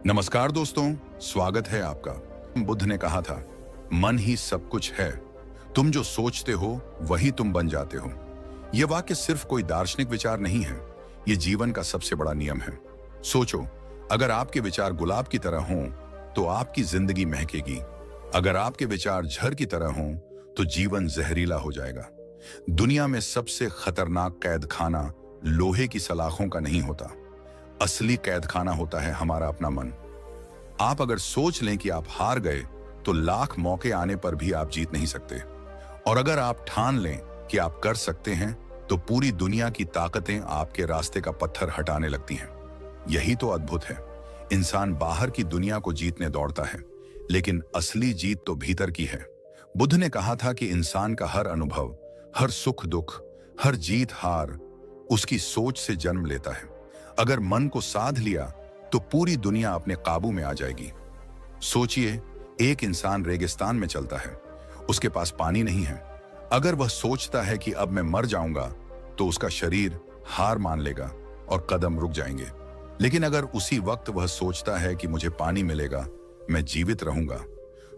नमस्कार दोस्तों, स्वागत है आपका। बुद्ध ने कहा था, मन ही सब कुछ है। तुम जो सोचते हो वही तुम बन जाते हो। यह वाक्य सिर्फ कोई दार्शनिक विचार नहीं है, यह जीवन का सबसे बड़ा नियम है। सोचो, अगर आपके विचार गुलाब की तरह हों तो आपकी जिंदगी महकेगी। अगर आपके विचार झर की तरह हों तो जीवन जहरीला हो जाएगा। दुनिया में सबसे खतरनाक कैद खाना लोहे की सलाखों का नहीं होता। असली कैद खाना होता है हमारा अपना मन। आप अगर सोच लें कि आप हार गए तो लाख मौके आने पर भी आप जीत नहीं सकते। और अगर आप ठान लें कि आप कर सकते हैं तो पूरी दुनिया की ताकतें आपके रास्ते का पत्थर हटाने लगती हैं। यही तो अद्भुत है। इंसान बाहर की दुनिया को जीतने दौड़ता है, लेकिन असली जीत तो भीतर की है। बुद्ध ने कहा था कि इंसान का हर अनुभव, हर सुख दुख, हर जीत हार उसकी सोच से जन्म लेता है। अगर मन को साध लिया तो पूरी दुनिया अपने काबू में आ जाएगी। सोचिए, एक इंसान रेगिस्तान में चलता है, उसके पास पानी नहीं है। अगर वह सोचता है कि अब मैं मर जाऊंगा तो उसका शरीर हार मान लेगा और कदम रुक जाएंगे। लेकिन अगर उसी वक्त वह सोचता है कि मुझे पानी मिलेगा, मैं जीवित रहूंगा,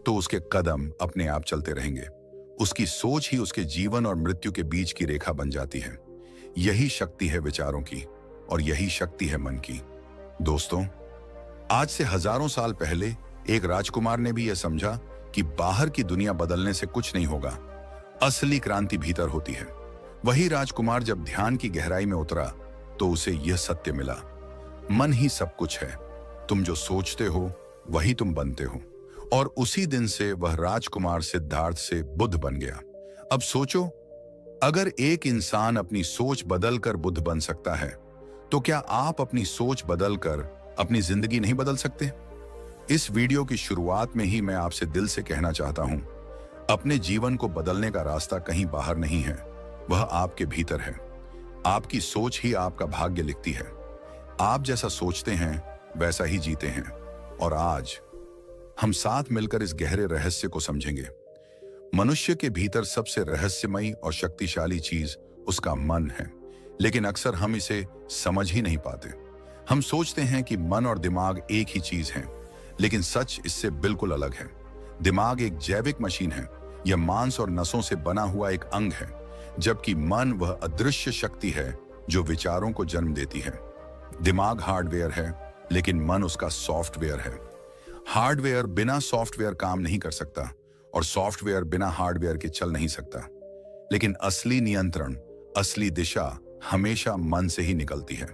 तो उसके कदम अपने आप चलते रहेंगे। उसकी सोच ही उसके जीवन और मृत्यु के बीच की रेखा बन जाती है। यही शक्ति है विचारों की और यही शक्ति है मन की। दोस्तों, आज से हजारों साल पहले एक राजकुमार ने भी यह समझा कि बाहर की दुनिया बदलने से कुछ नहीं होगा, असली क्रांति भीतर होती है। वही राजकुमार जब ध्यान की गहराई में उतरा तो उसे यह सत्य मिला, मन ही सब कुछ है। तुम जो सोचते हो वही तुम बनते हो। और उसी दिन से वह राजकुमार सिद्धार्थ से बुद्ध बन गया। अब सोचो, अगर एक इंसान अपनी सोच बदलकर बुद्ध बन सकता है, तो क्या आप अपनी सोच बदलकर अपनी जिंदगी नहीं बदल सकते? इस वीडियो की शुरुआत में ही मैं आपसे दिल से कहना चाहता हूं, अपने जीवन को बदलने का रास्ता कहीं बाहर नहीं है, वह आपके भीतर है। आपकी सोच ही आपका भाग्य लिखती है। आप जैसा सोचते हैं वैसा ही जीते हैं। और आज हम साथ मिलकर इस गहरे रहस्य को समझेंगे। मनुष्य के भीतर सबसे रहस्यमयी और शक्तिशाली चीज उसका मन है, लेकिन अक्सर हम इसे समझ ही नहीं पाते। हम सोचते हैं कि मन और दिमाग एक ही चीज हैं, लेकिन सच इससे बिल्कुल अलग है। दिमाग एक जैविक मशीन है, यह मांस और नसों से बना हुआ एक अंग है, जबकि मन वह अदृश्य शक्ति है जो विचारों को जन्म देती है। दिमाग हार्डवेयर है, लेकिन मन उसका सॉफ्टवेयर है। हार्डवेयर बिना सॉफ्टवेयर काम नहीं कर सकता और सॉफ्टवेयर बिना हार्डवेयर के चल नहीं सकता। लेकिन असली नियंत्रण, असली दिशा हमेशा मन से ही निकलती है।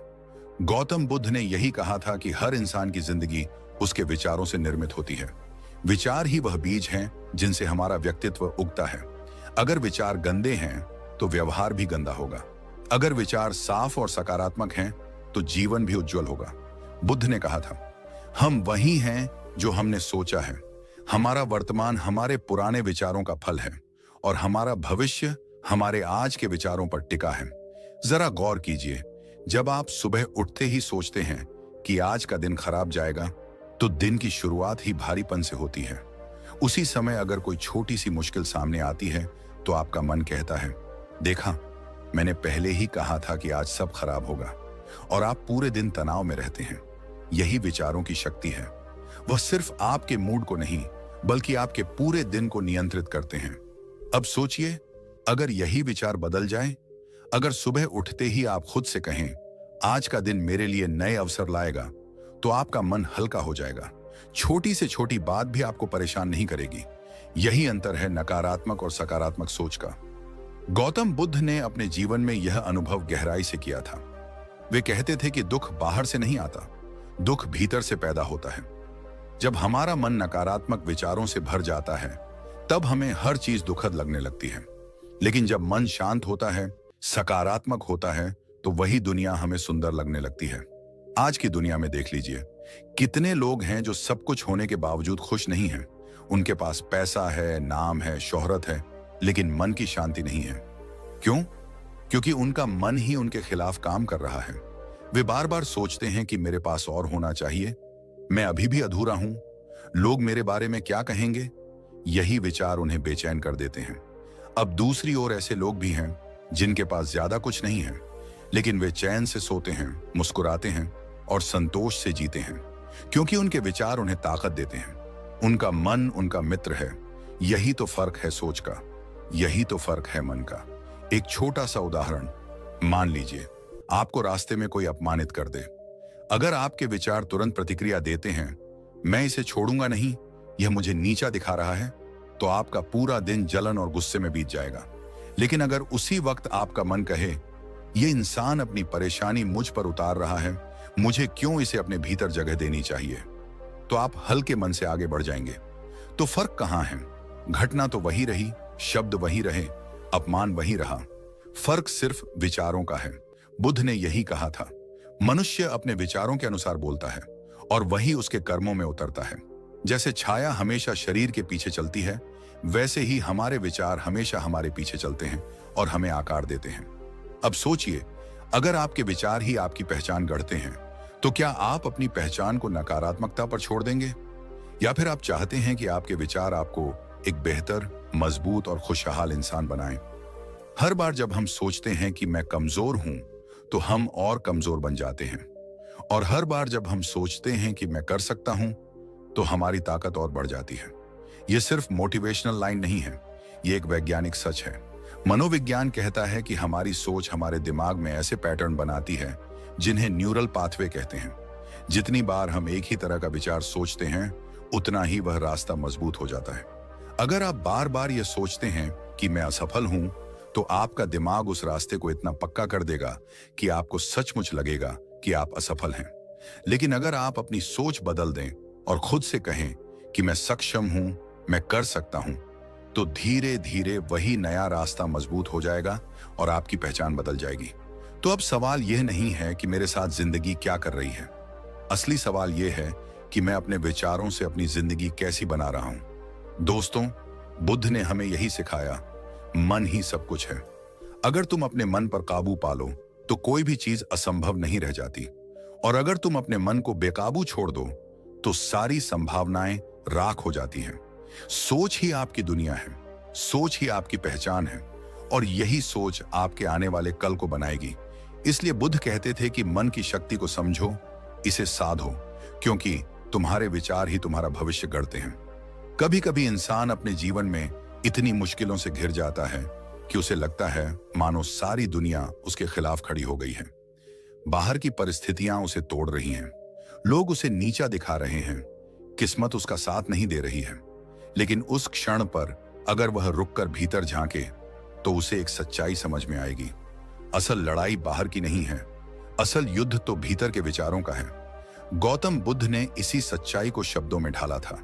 गौतम बुद्ध ने यही कहा था कि हर इंसान की जिंदगी उसके विचारों से निर्मित होती है। विचार ही वह बीज हैं जिनसे हमारा व्यक्तित्व उगता है। अगर विचार गंदे हैं तो व्यवहार भी गंदा होगा। अगर विचार साफ और सकारात्मक हैं तो जीवन भी उज्जवल होगा। बुद्ध ने कहा था, हम वही हैं जो हमने सोचा है। हमारा वर्तमान हमारे पुराने विचारों का फल है और हमारा भविष्य हमारे आज के विचारों पर टिका है। जरा गौर कीजिए, जब आप सुबह उठते ही सोचते हैं कि आज का दिन खराब जाएगा, तो दिन की शुरुआत ही भारीपन से होती है। उसी समय अगर कोई छोटी सी मुश्किल सामने आती है तो आपका मन कहता है, देखा, मैंने पहले ही कहा था कि आज सब खराब होगा, और आप पूरे दिन तनाव में रहते हैं। यही विचारों की शक्ति है। वह सिर्फ आपके मूड को नहीं, बल्कि आपके पूरे दिन को नियंत्रित करते हैं। अब सोचिए, अगर यही विचार बदल जाए, अगर सुबह उठते ही आप खुद से कहें, आज का दिन मेरे लिए नए अवसर लाएगा, तो आपका मन हल्का हो जाएगा। छोटी से छोटी बात भी आपको परेशान नहीं करेगी। यही अंतर है नकारात्मक और सकारात्मक सोच का। गौतम बुद्ध ने अपने जीवन में यह अनुभव गहराई से किया था। वे कहते थे कि दुख बाहर से नहीं आता, दुख भीतर से पैदा होता है। जब हमारा मन नकारात्मक विचारों से भर जाता है, तब हमें हर चीज दुखद लगने लगती है। लेकिन जब मन शांत होता है, सकारात्मक होता है, तो वही दुनिया हमें सुंदर लगने लगती है। आज की दुनिया में देख लीजिए, कितने लोग हैं जो सब कुछ होने के बावजूद खुश नहीं हैं। उनके पास पैसा है, नाम है, शोहरत है, लेकिन मन की शांति नहीं है। क्यों? क्योंकि उनका मन ही उनके खिलाफ काम कर रहा है। वे बार बार सोचते हैं कि मेरे पास और होना चाहिए, मैं अभी भी अधूरा हूं, लोग मेरे बारे में क्या कहेंगे। यही विचार उन्हें बेचैन कर देते हैं। अब दूसरी ओर ऐसे लोग भी हैं जिनके पास ज्यादा कुछ नहीं है, लेकिन वे चैन से सोते हैं, मुस्कुराते हैं और संतोष से जीते हैं। क्योंकि उनके विचार उन्हें ताकत देते हैं। उनका मन उनका मित्र है। यही तो फर्क है सोच का, यही तो फर्क है मन का। एक छोटा सा उदाहरण, मान लीजिए आपको रास्ते में कोई अपमानित कर दे। अगर आपके विचार तुरंत प्रतिक्रिया देते हैं, मैं इसे छोड़ूंगा नहीं, यह मुझे नीचा दिखा रहा है, तो आपका पूरा दिन जलन और गुस्से में बीत जाएगा। लेकिन अगर उसी वक्त आपका मन कहे, यह इंसान अपनी परेशानी मुझ पर उतार रहा है, मुझे क्यों इसे अपने भीतर जगह देनी चाहिए, तो आप हल्के मन से आगे बढ़ जाएंगे। तो फर्क कहां है? घटना तो वही रही, शब्द वही रहे, अपमान वही रहा, फर्क सिर्फ विचारों का है। बुद्ध ने यही कहा था, मनुष्य अपने विचारों के अनुसार बोलता है और वही उसके कर्मों में उतरता है। जैसे छाया हमेशा शरीर के पीछे चलती है, वैसे ही हमारे विचार हमेशा हमारे पीछे चलते हैं और हमें आकार देते हैं। अब सोचिए, अगर आपके विचार ही आपकी पहचान गढ़ते हैं, तो क्या आप अपनी पहचान को नकारात्मकता पर छोड़ देंगे, या फिर आप चाहते हैं कि आपके विचार आपको एक बेहतर, मजबूत और खुशहाल इंसान बनाएं? हर बार जब हम सोचते हैं कि मैं कमजोर हूं, तो हम और कमजोर बन जाते हैं, और हर बार जब हम सोचते हैं कि मैं कर सकता हूं, तो हमारी ताकत और बढ़ जाती है। यह सिर्फ मोटिवेशनल लाइन नहीं है, यह एक वैज्ञानिक सच है। मनोविज्ञान कहता है कि हमारी सोच हमारे दिमाग में ऐसे पैटर्न बनाती है जिन्हें न्यूरल पाथवे कहते हैं। जितनी बार हम एक ही तरह का विचार सोचते हैं, उतना ही वह रास्ता मजबूत हो जाता है। अगर आप बार बार यह सोचते हैं कि मैं असफल हूं, तो आपका दिमाग उस रास्ते को इतना पक्का कर देगा कि आपको सचमुच लगेगा कि आप असफल हैं। लेकिन अगर आप अपनी सोच बदल दें और खुद से कहें कि मैं सक्षम हूं, मैं कर सकता हूं, तो धीरे धीरे वही नया रास्ता मजबूत हो जाएगा और आपकी पहचान बदल जाएगी। तो अब सवाल यह नहीं है कि मेरे साथ जिंदगी क्या कर रही है, असली सवाल यह है कि मैं अपने विचारों से अपनी जिंदगी कैसी बना रहा हूं। दोस्तों, बुद्ध ने हमें यही सिखाया, मन ही सब कुछ है। अगर तुम अपने मन पर काबू पालो, तो कोई भी चीज असंभव नहीं रह जाती, और अगर तुम अपने मन को बेकाबू छोड़ दो, तो सारी संभावनाएं राख हो जाती हैं। सोच ही आपकी दुनिया है, सोच ही आपकी पहचान है, और यही सोच आपके आने वाले कल को बनाएगी। इसलिए बुद्ध कहते थे कि मन की शक्ति को समझो, इसे साधो, क्योंकि तुम्हारे विचार ही तुम्हारा भविष्य गढ़ते हैं। कभी कभी इंसान अपने जीवन में इतनी मुश्किलों से घिर जाता है कि उसे लगता है मानो सारी दुनिया उसके खिलाफ खड़ी हो गई है। बाहर की परिस्थितियां उसे तोड़ रही हैं, लोग उसे नीचा दिखा रहे हैं, किस्मत उसका साथ नहीं दे रही है। लेकिन उस क्षण पर अगर वह रुककर भीतर झांके, तो उसे एक सच्चाई समझ में आएगी। असल लड़ाई बाहर की नहीं है, असल युद्ध तो भीतर के विचारों का है। गौतम बुद्ध ने इसी सच्चाई को शब्दों में ढाला था,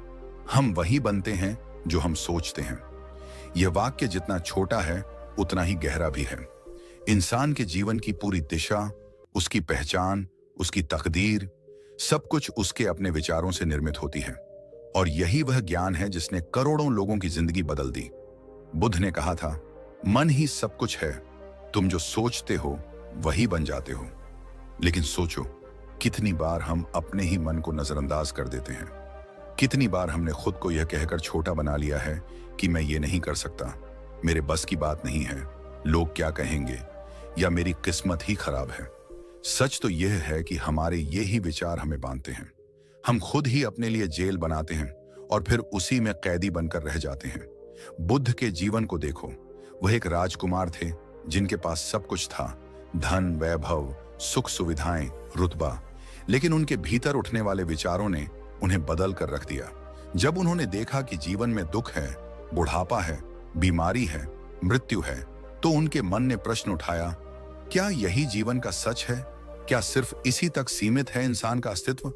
हम वही बनते हैं जो हम सोचते हैं। यह वाक्य जितना छोटा है, उतना ही गहरा भी है। इंसान के जीवन की पूरी दिशा, उसकी पहचान, उसकी तकदीर, सब कुछ उसके अपने विचारों से निर्मित होती है। और यही वह ज्ञान है जिसने करोड़ों लोगों की जिंदगी बदल दी। बुद्ध ने कहा था, मन ही सब कुछ है, तुम जो सोचते हो वही बन जाते हो। लेकिन सोचो, कितनी बार हम अपने ही मन को नजरअंदाज कर देते हैं। कितनी बार हमने खुद को यह कहकर छोटा बना लिया है कि मैं ये नहीं कर सकता, मेरे बस की बात नहीं है, लोग क्या कहेंगे, या मेरी किस्मत ही खराब है। सच तो यह है कि हमारे ये ही विचार हमें बांधते हैं। हम खुद ही अपने लिए जेल बनाते हैं और फिर उसी में कैदी बनकर रह जाते हैं। बुद्ध के जीवन को देखो, वह एक राजकुमार थे जिनके पास सब कुछ था, धन, वैभव, सुख सुविधाएं, रुतबा। लेकिन उनके भीतर उठने वाले विचारों ने उन्हें बदल कर रख दिया। जब उन्होंने देखा कि जीवन में दुख है, बुढ़ापा है, बीमारी है, मृत्यु है, तो उनके मन ने प्रश्न उठाया, क्या यही जीवन का सच है? क्या सिर्फ इसी तक सीमित है इंसान का अस्तित्व?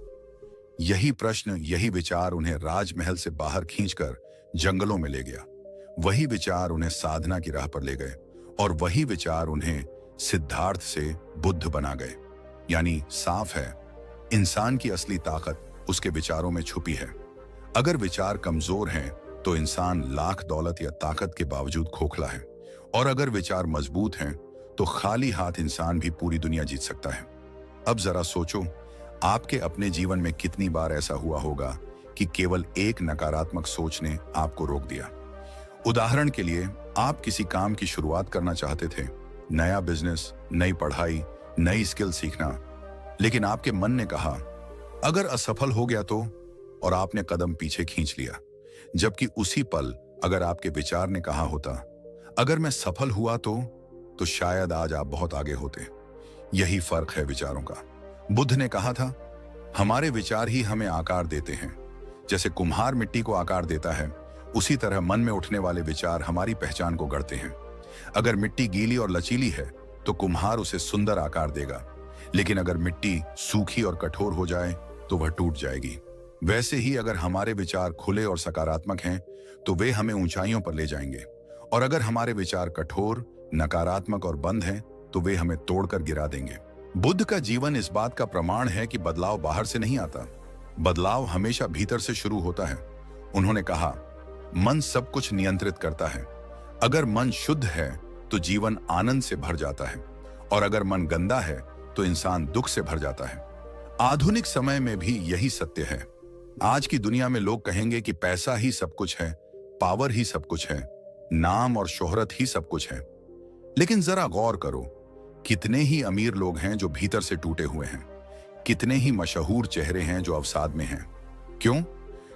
यही प्रश्न, यही विचार उन्हें राजमहल से बाहर खींचकर जंगलों में ले गया। वही विचार उन्हें साधना की राह पर ले गए, और वही विचार उन्हें सिद्धार्थ से बुद्ध बना गए। यानी साफ है, इंसान की असली ताकत उसके विचारों में छुपी है। अगर विचार कमजोर हैं, तो इंसान लाख दौलत या ताकत के बावजूद खोखला है, और अगर विचार मजबूत हैं, तो खाली हाथ इंसान भी पूरी दुनिया जीत सकता है। अब जरा सोचो, आपके अपने जीवन में कितनी बार ऐसा हुआ होगा कि केवल एक नकारात्मक सोच ने आपको रोक दिया। उदाहरण के लिए, आप किसी काम की शुरुआत करना चाहते थे, नया बिजनेस, नई पढ़ाई, नई स्किल सीखना, लेकिन आपके मन ने कहा, अगर असफल हो गया तो, और आपने कदम पीछे खींच लिया, जबकि उसी पल अगर आपके विचार ने कहा होता, अगर मैं सफल हुआ तो शायद आज आप बहुत आगे होते। यही फर्क है विचारों का। बुद्ध ने कहा था, हमारे विचार ही हमें आकार देते हैं। जैसे कुम्हार मिट्टी को आकार देता है, उसी तरह मन में उठने वाले विचार हमारी पहचान को गढ़ते हैं। अगर मिट्टी गीली और लचीली है तो कुम्हार उसे सुंदर आकार देगा, लेकिन अगर मिट्टी सूखी और कठोर हो जाए तो वह टूट जाएगी। वैसे ही अगर हमारे विचार खुले और सकारात्मक हैं तो वे हमें ऊंचाइयों पर ले जाएंगे, और अगर हमारे विचार कठोर, नकारात्मक और बंद हैं तो वे हमें तोड़कर गिरा देंगे। बुद्ध का जीवन इस बात का प्रमाण है कि बदलाव बाहर से नहीं आता, बदलाव हमेशा भीतर से शुरू होता है। उन्होंने कहा, मन सब कुछ नियंत्रित करता है। अगर मन शुद्ध है तो जीवन आनंद से भर जाता है, और अगर मन गंदा है तो इंसान दुख से भर जाता है। आधुनिक समय में भी यही सत्य है। आज की दुनिया में लोग कहेंगे कि पैसा ही सब कुछ है, पावर ही सब कुछ है, नाम और शोहरत ही सब कुछ है। लेकिन जरा गौर करो, कितने ही अमीर लोग हैं जो भीतर से टूटे हुए हैं, कितने ही मशहूर चेहरे हैं जो अवसाद में हैं। क्यों?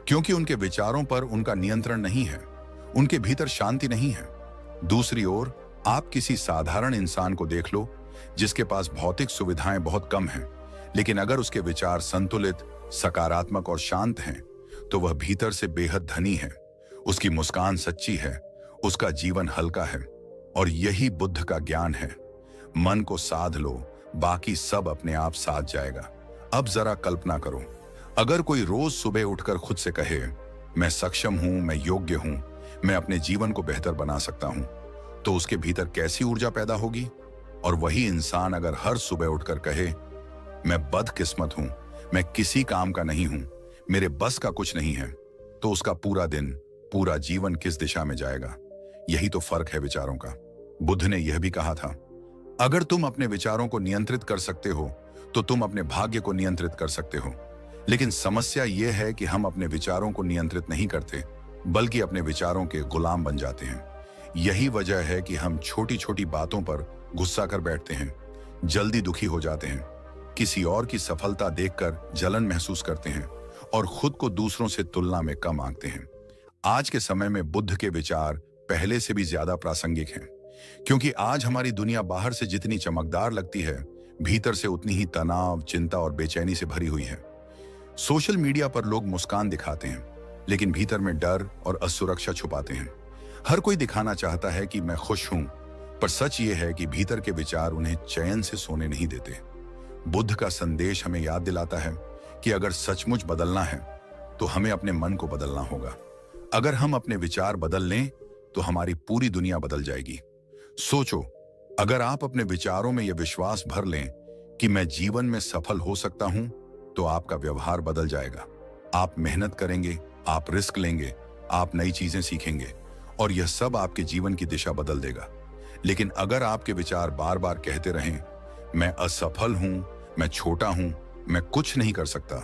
क्योंकि उनके विचारों पर उनका नियंत्रण नहीं है, उनके भीतर शांति नहीं है। दूसरी ओर आप किसी साधारण इंसान को देख लो जिसके पास भौतिक सुविधाएं बहुत कम हैं, लेकिन अगर उसके विचार संतुलित, सकारात्मक और शांत हैं तो वह भीतर से बेहद धनी है। उसकी मुस्कान सच्ची है, उसका जीवन हल्का है, और यही बुद्ध का ज्ञान है। मन को साध लो, बाकी सब अपने आप साध जाएगा। अब जरा कल्पना करो, अगर कोई रोज सुबह उठकर खुद से कहे, मैं सक्षम हूं, मैं योग्य हूं, मैं अपने जीवन को बेहतर बना सकता हूं, तो उसके भीतर कैसी ऊर्जा पैदा होगी। और वही इंसान अगर हर सुबह उठकर कहे, मैं बदकिस्मत हूं, मैं किसी काम का नहीं हूं, मेरे बस का कुछ नहीं है, तो उसका पूरा दिन, पूरा जीवन किस दिशा में जाएगा। यही तो फर्क है विचारों का। बुद्ध ने यह भी कहा था, अगर तुम अपने विचारों को नियंत्रित कर सकते हो तो तुम अपने भाग्य को नियंत्रित कर सकते हो। लेकिन समस्या यह है कि हम अपने विचारों को नियंत्रित नहीं करते, बल्कि अपने विचारों के गुलाम बन जाते हैं। यही वजह है कि हम छोटी छोटी बातों पर गुस्सा कर बैठते हैं, जल्दी दुखी हो जाते हैं, किसी और की सफलता देखकर जलन महसूस करते हैं, और खुद को दूसरों से तुलना में कम आंकते हैं। आज के समय में बुद्ध के विचार पहले से भी ज्यादा प्रासंगिक हैं, क्योंकि आज हमारी दुनिया बाहर से जितनी चमकदार लगती है, भीतर से उतनी ही तनाव, चिंता और बेचैनी से भरी हुई है। सोशल मीडिया पर लोग मुस्कान दिखाते हैं, लेकिन भीतर में डर और असुरक्षा छुपाते हैं। हर कोई दिखाना चाहता है कि मैं खुश हूं, पर सच ये है कि भीतर के विचार उन्हें चैन से सोने नहीं देते। बुद्ध का संदेश हमें याद दिलाता है कि अगर सचमुच बदलना है तो हमें अपने मन को बदलना होगा। अगर हम अपने विचार बदल लें तो हमारी पूरी दुनिया बदल जाएगी। सोचो, अगर आप अपने विचारों में यह विश्वास भर लें कि मैं जीवन में सफल हो सकता हूं, तो आपका व्यवहार बदल जाएगा। आप मेहनत करेंगे, आप रिस्क लेंगे, आप नई चीजें सीखेंगे, और यह सब आपके जीवन की दिशा बदल देगा। लेकिन अगर आपके विचार बार बार कहते रहें, मैं असफल हूं, मैं छोटा हूं, मैं कुछ नहीं कर सकता,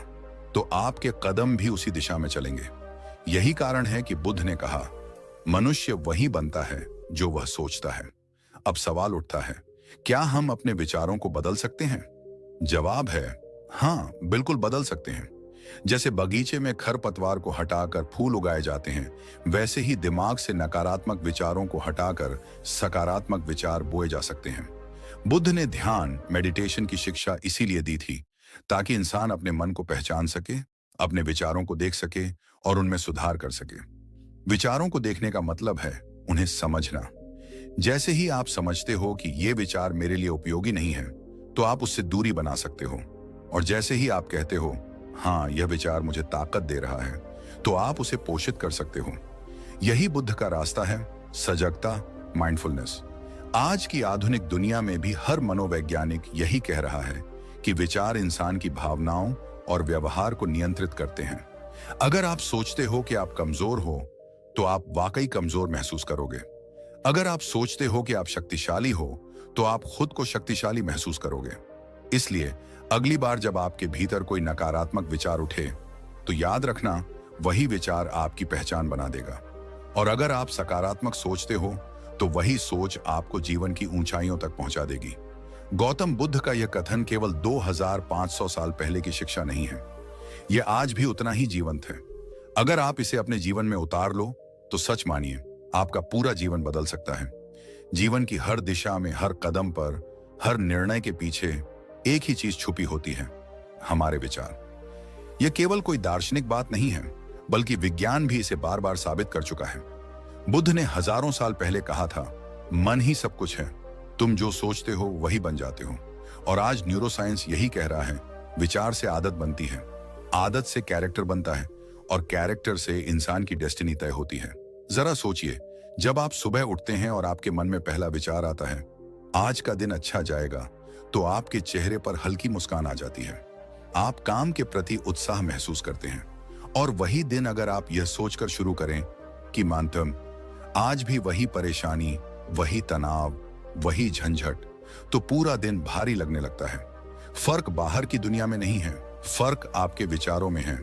तो आपके कदम भी उसी दिशा में चलेंगे। यही कारण है कि बुद्ध ने कहा, मनुष्य वही बनता है जो वह सोचता है। अब सवाल उठता है, क्या हम अपने विचारों को बदल सकते हैं? जवाब है हाँ, बिल्कुल बदल सकते हैं। जैसे बगीचे में खरपतवार को हटाकर फूल उगाए जाते हैं, वैसे ही दिमाग से नकारात्मक विचारों को हटाकर सकारात्मक विचार बोए जा सकते हैं। बुद्ध ने ध्यान, मेडिटेशन की शिक्षा इसीलिए दी थी, ताकि इंसान अपने मन को पहचान सके, अपने विचारों को देख सके और उनमें सुधार कर सके। विचारों को देखने का मतलब है उन्हें समझना। जैसे ही आप समझते हो कि ये विचार मेरे लिए उपयोगी नहीं है, तो आप उससे दूरी बना सकते हो। और जैसे ही आप कहते हो, हाँ, यह विचार मुझे ताकत दे रहा है, तो आप उसे पोषित कर सकते हो। यही बुद्ध का रास्ता है, सजगता, माइंडफुलनेस। आज की आधुनिक दुनिया में भी हर मनोवैज्ञानिक यही कह रहा है कि विचार इंसान की भावनाओं और व्यवहार को नियंत्रित करते हैं। अगर आप सोचते हो कि आप कमजोर हो, तो आप वाकई कमजोर महसूस करोगे। अगर आप सोचते हो कि आप शक्तिशाली हो, तो आप खुद को शक्तिशाली महसूस करोगे। इसलिए अगली बार जब आपके भीतर कोई नकारात्मक विचार उठे, तो याद रखना, वही विचार आपकी पहचान बना देगा। और अगर आप सकारात्मक सोचते हो, तो वही सोच आपको जीवन की ऊंचाइयों तक पहुंचा देगी। गौतम बुद्ध का यह कथन केवल 2500 साल पहले की शिक्षा नहीं है। ये आज भी उतना ही जीवंत है। अगर आप इसे अपने जीवन में उतार लो तो सच मानिए, आपका पूरा जीवन बदल सकता है। जीवन की हर दिशा में, हर कदम पर, हर निर्णय के पीछे एक ही चीज छुपी होती है, हमारे विचार। यह केवल कोई दार्शनिक बात नहीं है, बल्कि विज्ञान भी इसे बार बार साबित कर चुका है। बुद्ध ने हजारों साल पहले कहा था, मन ही सब कुछ है, तुम जो सोचते हो वही बन जाते हो। और आज न्यूरोसाइंस यही कह रहा है, विचार से आदत बनती है, आदत से कैरेक्टर बनता है, और कैरेक्टर से इंसान की डेस्टिनी तय होती है। जरा सोचिए, जब आप सुबह उठते हैं और आपके मन में पहला विचार आता है, आज का दिन अच्छा जाएगा, तो आपके चेहरे पर हल्की मुस्कान आ जाती है। आप काम के प्रति उत्साह महसूस करते हैं। और वही दिन अगर आप यह सोचकर शुरू करें कि मानतम आज भी वही परेशानी, वही तनाव, वही झंझट, तो पूरा दिन भारी लगने लगता है। फर्क बाहर की दुनिया में नहीं है, फर्क आपके विचारों में है।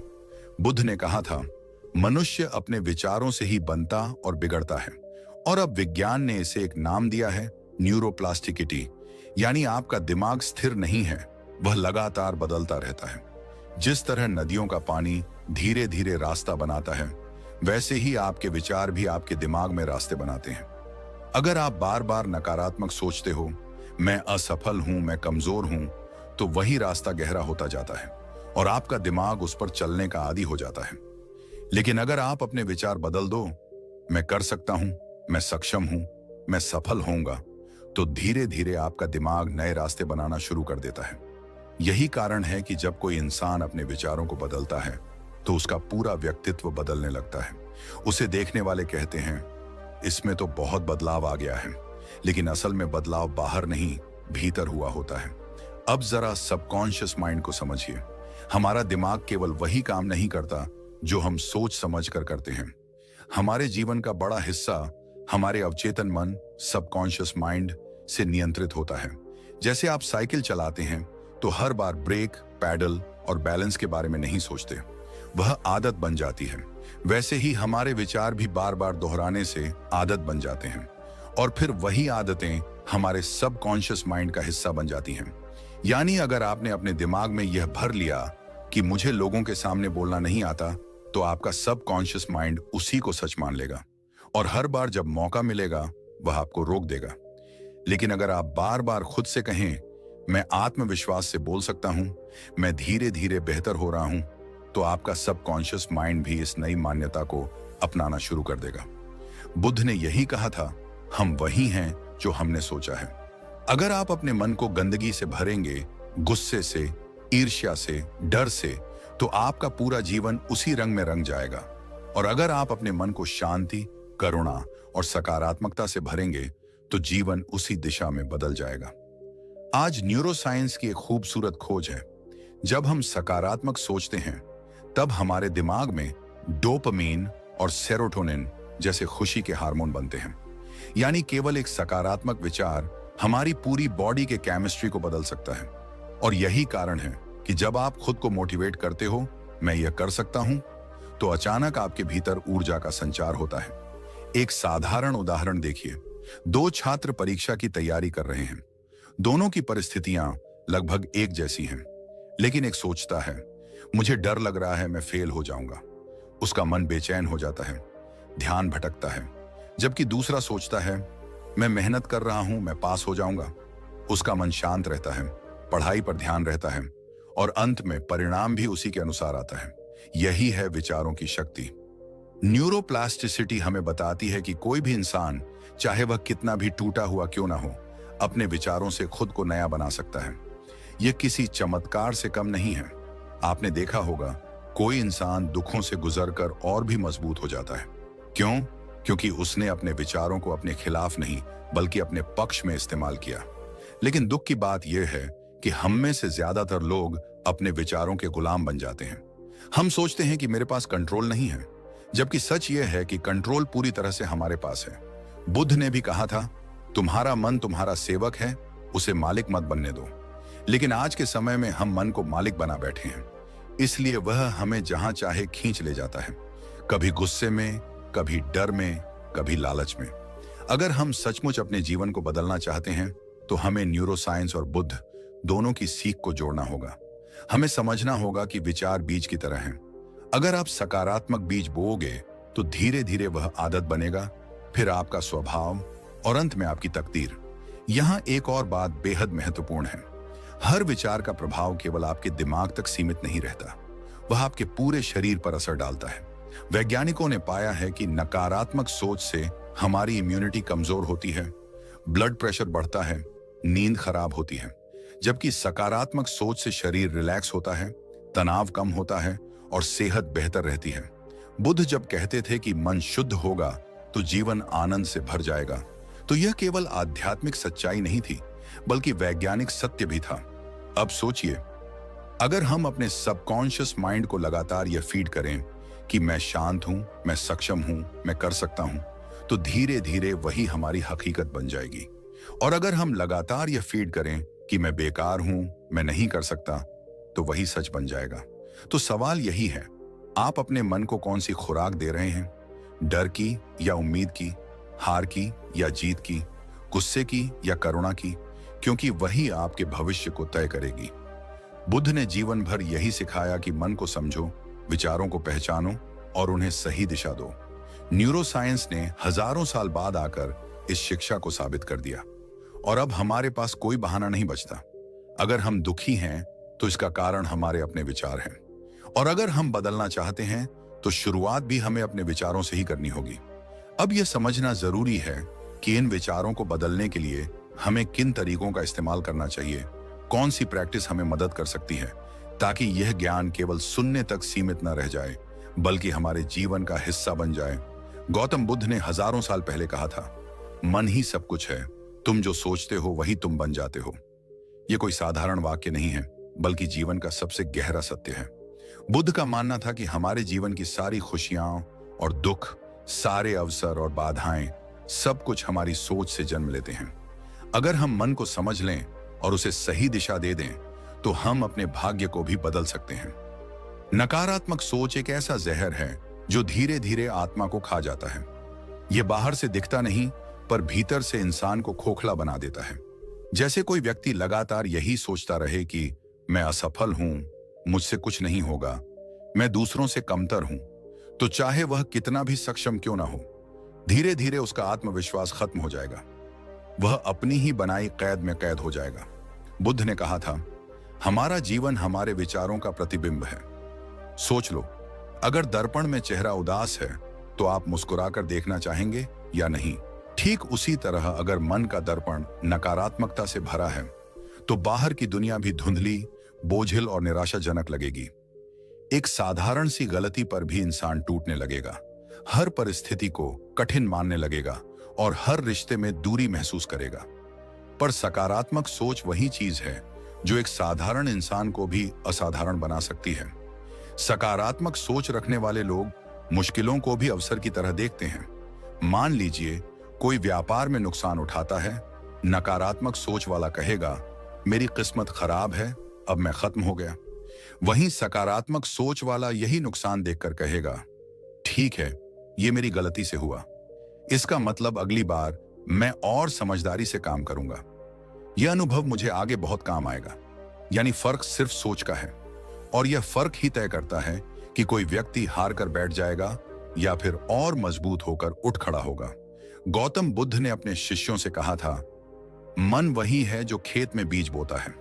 बुद्ध ने कहा था, मनुष्य अपने विचारों से ही बनता और बिगड़ता है। और अब विज्ञान ने इसे एक नाम दिया है, न्यूरोप्लास्टिसिटी। यानी आपका दिमाग स्थिर नहीं है, वह लगातार बदलता रहता है। जिस तरह नदियों का पानी धीरे धीरे रास्ता बनाता है, वैसे ही आपके विचार भी आपके दिमाग में रास्ते बनाते हैं। अगर आप बार बार नकारात्मक सोचते हो, मैं असफल हूं, मैं कमजोर हूं, तो वही रास्ता गहरा होता जाता है और आपका दिमाग उस पर चलने का आदी हो जाता है। लेकिन अगर आप अपने विचार बदल दो, मैं कर सकता हूं, मैं सक्षम हूं, मैं सफल होऊंगा, तो धीरे धीरे आपका दिमाग नए रास्ते बनाना शुरू कर देता है। यही कारण है कि जब कोई इंसान अपने विचारों को बदलता है, तो उसका पूरा व्यक्तित्व बदलने लगता है। उसे देखने वाले कहते हैं, इसमें तो बहुत बदलाव आ गया है। लेकिन असल में बदलाव बाहर नहीं, भीतर हुआ होता है। अब जरा सबकॉन्शियस माइंड को समझिए। हमारा दिमाग केवल वही काम नहीं करता जो हम सोच समझ कर करते हैं। हमारे जीवन का बड़ा हिस्सा हमारे अवचेतन मन, सबकॉन्शियस माइंड से नियंत्रित होता है। जैसे आप साइकिल चलाते हैं तो हर बार ब्रेक, पैडल और बैलेंस के बारे में नहीं सोचते, वह आदत बन जाती है। वैसे ही हमारे विचार भी बार बार दोहराने से आदत बन जाते हैं, और फिर वही आदतें हमारे सबकॉन्शियस माइंड का हिस्सा बन जाती हैं। यानी अगर आपने अपने दिमाग में यह भर लिया कि मुझे लोगों के सामने बोलना नहीं आता, तो आपका सबकॉन्शियस माइंड उसी को सच मान लेगा और हर बार जब मौका मिलेगा वह आपको रोक देगा। लेकिन अगर आप बार बार खुद से कहें, मैं आत्मविश्वास से बोल सकता हूं, मैं धीरे धीरे बेहतर हो रहा हूं, तो आपका सबकॉन्शियस माइंड भी इस नई मान्यता को अपनाना शुरू कर देगा। बुद्ध ने यही कहा था, हम वही हैं जो हमने सोचा है। अगर आप अपने मन को गंदगी से भरेंगे, गुस्से से, ईर्ष्या से, डर से, तो आपका पूरा जीवन उसी रंग में रंग जाएगा। और अगर आप अपने मन को शांति, करुणा और सकारात्मकता से भरेंगे, तो जीवन उसी दिशा में बदल जाएगा। आज न्यूरोसाइंस की एक खूबसूरत खोज है। जब हम सकारात्मक सोचते हैं, तब हमारे दिमाग में डोपामीन और सेरोटोनिन जैसे खुशी के हार्मोन बनते हैं। यानी केवल एक सकारात्मक विचार हमारी पूरी बॉडी के केमिस्ट्री को बदल सकता है। और यही कारण है कि जब आप खुद को मोटिवेट करते हो, मैं यह कर सकता हूं, तो अचानक आपके भीतर ऊर्जा का संचार होता है। एक साधारण उदाहरण देखिए। दो छात्र परीक्षा की तैयारी कर रहे हैं। दोनों की परिस्थितियां लगभग एक जैसी हैं, लेकिन एक सोचता है, मुझे डर लग रहा है, मैं फेल हो जाऊंगा। उसका मन बेचैन हो जाता है, ध्यान भटकता है। जबकि दूसरा सोचता है, मैं मेहनत कर रहा हूं, मैं पास हो जाऊंगा। उसका मन शांत रहता है, पढ़ाई पर ध्यान रहता है, और अंत में परिणाम भी उसी के अनुसार आता है। यही है विचारों की शक्ति। न्यूरोप्लास्टिसिटी हमें बताती है कि कोई भी इंसान, चाहे वह कितना भी टूटा हुआ क्यों ना हो, अपने विचारों से खुद को नया बना सकता है। यह किसी चमत्कार से कम नहीं है। आपने देखा होगा, कोई इंसान दुखों से गुजरकर और भी मजबूत हो जाता है। क्यों? क्योंकि उसने अपने विचारों को अपने खिलाफ नहीं, बल्कि अपने पक्ष में इस्तेमाल किया। लेकिन दुख की बात यह है कि हम में से ज्यादातर लोग अपने विचारों के गुलाम बन जाते हैं। हम सोचते हैं कि मेरे पास कंट्रोल नहीं है, जबकि सच यह है कि कंट्रोल पूरी तरह से हमारे पास है। बुद्ध ने भी कहा था, तुम्हारा मन तुम्हारा सेवक है, उसे मालिक मत बनने दो। लेकिन आज के समय में हम मन को मालिक बना बैठे हैं, इसलिए वह हमें जहां चाहे खींच ले जाता है, कभी गुस्से में, कभी डर में, कभी लालच में। अगर हम सचमुच अपने जीवन को बदलना चाहते हैं, तो हमें न्यूरोसाइंस और बुद्ध दोनों की सीख को जोड़ना होगा। हमें समझना होगा कि विचार बीज की तरह हैं। अगर आप सकारात्मक बीज बोओगे तो धीरे धीरे वह आदत बनेगा, फिर आपका स्वभाव और अंत में आपकी तकदीर। यहां एक और बात बेहद महत्वपूर्ण है। हर विचार का प्रभाव केवल आपके दिमाग तक सीमित नहीं रहता, वह आपके पूरे शरीर पर असर डालता है। वैज्ञानिकों ने पाया है कि नकारात्मक सोच से हमारी इम्यूनिटी कमजोर होती है, ब्लड प्रेशर बढ़ता है, नींद खराब होती है, जबकि सकारात्मक सोच से शरीर रिलैक्स होता है, तनाव कम होता है और सेहत बेहतर रहती है। बुद्ध जब कहते थे कि मन शुद्ध होगा तो जीवन आनंद से भर जाएगा, तो यह केवल आध्यात्मिक सच्चाई नहीं थी, बल्कि वैज्ञानिक सत्य भी था। अब सोचिए, अगर हम अपने सबकॉन्शियस माइंड को लगातार यह फीड करें कि मैं शांत हूं, मैं सक्षम हूं, मैं कर सकता हूं, तो धीरे धीरे वही हमारी हकीकत बन जाएगी। और अगर हम लगातार यह फीड करें कि मैं बेकार हूं, मैं नहीं कर सकता, तो वही सच बन जाएगा। तो सवाल यही है, आप अपने मन को कौन सी खुराक दे रहे हैं? डर की या उम्मीद की, हार की या जीत की, गुस्से की या करुणा की? क्योंकि वही आपके भविष्य को तय करेगी। बुद्ध ने जीवन भर यही सिखाया कि मन को समझो, विचारों को पहचानो और उन्हें सही दिशा दो। न्यूरोसाइंस ने हजारों साल बाद आकर इस शिक्षा को साबित कर दिया और अब हमारे पास कोई बहाना नहीं बचता। अगर हम दुखी हैं तो इसका कारण हमारे अपने विचार हैं, और अगर हम बदलना चाहते हैं तो शुरुआत भी हमें अपने विचारों से ही करनी होगी। अब यह समझना जरूरी है कि इन विचारों को बदलने के लिए हमें किन तरीकों का इस्तेमाल करना चाहिए, कौन सी प्रैक्टिस हमें मदद कर सकती है, ताकि यह ज्ञान केवल सुनने तक सीमित न रह जाए, बल्कि हमारे जीवन का हिस्सा बन जाए। गौतम बुद्ध ने हजारों साल पहले कहा था, मन ही सब कुछ है, तुम जो सोचते हो वही तुम बन जाते हो। यह कोई साधारण वाक्य नहीं है, बल्कि जीवन का सबसे गहरा सत्य है। बुद्ध का मानना था कि हमारे जीवन की सारी खुशियां और दुख, सारे अवसर और बाधाएं, सब कुछ हमारी सोच से जन्म लेते हैं। अगर हम मन को समझ लें और उसे सही दिशा दे दें, तो हम अपने भाग्य को भी बदल सकते हैं। नकारात्मक सोच एक ऐसा जहर है जो धीरे धीरे आत्मा को खा जाता है। यह बाहर से दिखता नहीं, पर भीतर से इंसान को खोखला बना देता है। जैसे कोई व्यक्ति लगातार यही सोचता रहे कि मैं असफल हूं, मुझसे कुछ नहीं होगा, मैं दूसरों से कमतर हूं, तो चाहे वह कितना भी सक्षम क्यों ना हो, धीरे धीरे उसका आत्मविश्वास खत्म हो जाएगा। वह अपनी ही बनाई कैद में कैद हो जाएगा। बुद्ध ने कहा था, हमारा जीवन हमारे विचारों का प्रतिबिंब है। सोच लो, अगर दर्पण में चेहरा उदास है तो आप मुस्कुराकर देखना चाहेंगे या नहीं? ठीक उसी तरह अगर मन का दर्पण नकारात्मकता से भरा है तो बाहर की दुनिया भी धुंधली, बोझिल और निराशाजनक लगेगी। एक साधारण सी गलती पर भी इंसान टूटने लगेगा, हर परिस्थिति को कठिन मानने लगेगा और हर रिश्ते में दूरी महसूस करेगा। पर सकारात्मक सोच वही चीज है जो एक साधारण इंसान को भी असाधारण बना सकती है। सकारात्मक सोच रखने वाले लोग मुश्किलों को भी अवसर की तरह देखते हैं। मान लीजिए कोई व्यापार में नुकसान उठाता है, नकारात्मक सोच वाला कहेगा, मेरी किस्मत खराब है, अब मैं खत्म हो गया। वहीं सकारात्मक सोच वाला यही नुकसान देखकर कहेगा, ठीक है, ये मेरी गलती से हुआ, इसका मतलब अगली बार मैं और समझदारी से काम करूंगा। यह अनुभव मुझे आगे बहुत काम आएगा। यानी फर्क सिर्फ सोच का है, और यह फर्क ही तय करता है कि कोई व्यक्ति हार कर बैठ जाएगा या फिर और मजबूत होकर उठ खड़ा होगा। गौतम बुद्ध ने अपने शिष्यों से कहा था, मन वही है जो खेत में बीज बोता है।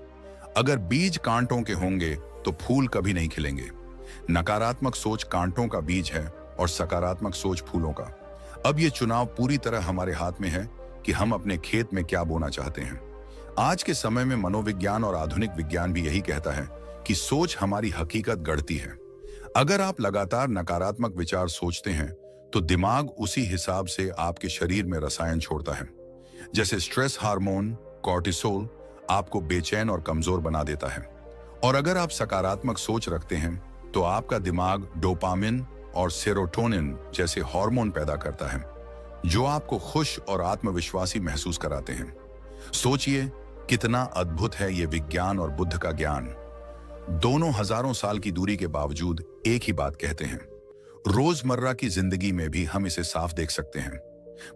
अगर बीज कांटों के होंगे तो फूल कभी नहीं खिलेंगे। नकारात्मक सोच कांटों का बीज है और सकारात्मक सोच फूलों का। अब यह चुनाव पूरी तरह हमारे हाथ में है कि हम अपने खेत में क्या बोना चाहते हैं। आज के समय में मनोविज्ञान और आधुनिक विज्ञान भी यही कहता है कि सोच हमारी हकीकत गढ़ती है। अगर आप लगातार नकारात्मक विचार सोचते हैं तो दिमाग उसी हिसाब से आपके शरीर में रसायन छोड़ता है। जैसे स्ट्रेस हार्मोन कॉर्टिसोल आपको बेचैन और कमजोर बना देता है। और अगर आप सकारात्मक सोच रखते हैं तो आपका दिमाग डोपामिन और सेरोटोनिन जैसे हार्मोन पैदा करता है, जो आपको खुश और आत्मविश्वासी महसूस कराते हैं। सोचिए कितना अद्भुत है ये विज्ञान और बुद्ध का ज्ञान। दोनों हजारों साल की दूरी के बावजूद एक ही बात कहते हैं। रोजमर्रा की जिंदगी में भी हम इसे साफ देख सकते हैं।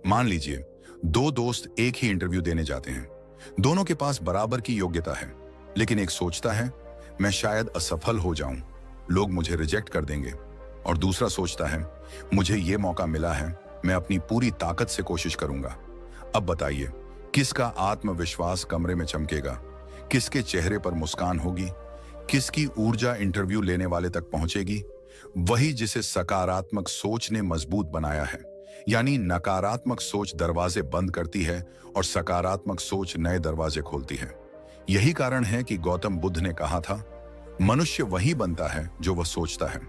मान लीजिए दो दोस्त एक ही इंटरव्यू देने जाते हैं। दोनों के पास बराबर की योग्यता है, लेकिन एक सोचता है मैं शायद असफल हो जाऊं, लोग मुझे रिजेक्ट कर देंगे। और दूसरा सोचता है, मुझे ये मौका मिला है, मैं अपनी पूरी ताकत से कोशिश करूंगा। अब बताइए, किसका आत्मविश्वास कमरे में चमकेगा? किसके चेहरे पर मुस्कान होगी? किसकी ऊर्जा इंटरव्यू लेने वाले तक पहुंचेगी? वही जिसे सकारात्मक सोच ने मजबूत बनाया है। यानी नकारात्मक सोच दरवाजे बंद करती है और सकारात्मक सोच नए दरवाजे खोलती है। यही कारण है कि गौतम बुद्ध ने कहा था, मनुष्य वही बनता है जो वह सोचता है।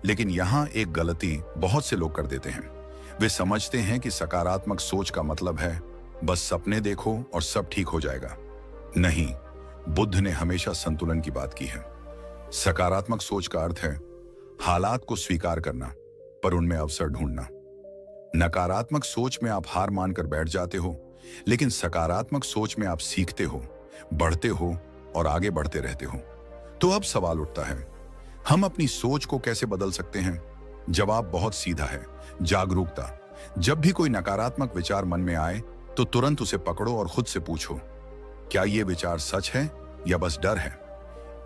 लेकिन यहां एक गलती बहुत से लोग कर देते हैं। वे समझते हैं कि सकारात्मक सोच का मतलब है बस सपने देखो और सब ठीक हो जाएगा। नहीं, बुद्ध ने हमेशा संतुलन की बात की है। सकारात्मक सोच का अर्थ है हालात को स्वीकार करना, पर उनमें अवसर ढूंढना। नकारात्मक सोच में आप हार मानकर बैठ जाते हो, लेकिन सकारात्मक सोच में आप सीखते हो, बढ़ते हो और आगे बढ़ते रहते हो। तो अब सवाल उठता है, हम अपनी सोच को कैसे बदल सकते हैं? जवाब बहुत सीधा है, जागरूकता। जब भी कोई नकारात्मक विचार मन में आए तो तुरंत उसे पकड़ो और खुद से पूछो, क्या यह विचार सच है या बस डर है?